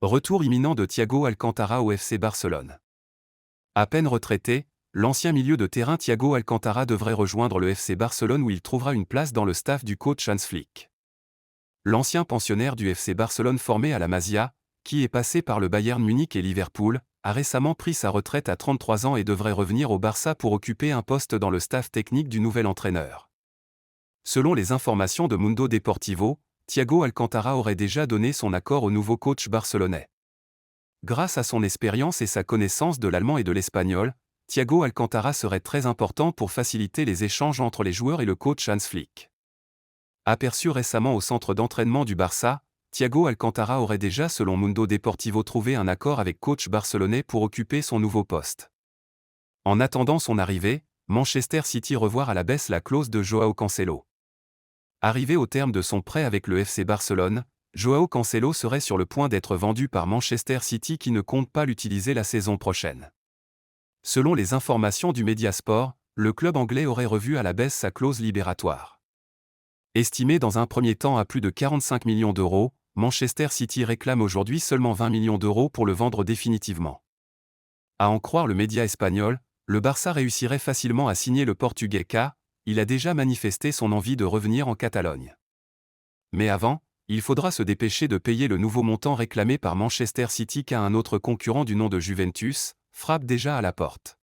Retour imminent de Thiago Alcantara au FC Barcelone. À peine retraité, l'ancien milieu de terrain Thiago Alcantara devrait rejoindre le FC Barcelone où il trouvera une place dans le staff du coach Hans Flick. L'ancien pensionnaire du FC Barcelone formé à la Masia, qui est passé par le Bayern Munich et Liverpool, a récemment pris sa retraite à 33 ans et devrait revenir au Barça pour occuper un poste dans le staff technique du nouvel entraîneur. Selon les informations de Mundo Deportivo, Thiago Alcantara aurait déjà donné son accord au nouveau coach barcelonais. Grâce à son expérience et sa connaissance de l'allemand et de l'espagnol, Thiago Alcantara serait très important pour faciliter les échanges entre les joueurs et le coach Hans Flick. Aperçu récemment au centre d'entraînement du Barça, Thiago Alcantara aurait déjà selon Mundo Deportivo trouvé un accord avec coach barcelonais pour occuper son nouveau poste. En attendant son arrivée, Manchester City revoit à la baisse la clause de Joao Cancelo. Arrivé au terme de son prêt avec le FC Barcelone, Joao Cancelo serait sur le point d'être vendu par Manchester City qui ne compte pas l'utiliser la saison prochaine. Selon les informations du Mediasport, le club anglais aurait revu à la baisse sa clause libératoire. Estimée dans un premier temps à plus de 45 millions d'euros, Manchester City réclame aujourd'hui seulement 20 millions d'euros pour le vendre définitivement. À en croire le média espagnol, le Barça réussirait facilement à signer le Portugais car il a déjà manifesté son envie de revenir en Catalogne. Mais avant, il faudra se dépêcher de payer le nouveau montant réclamé par Manchester City car un autre concurrent du nom de Juventus frappe déjà à la porte.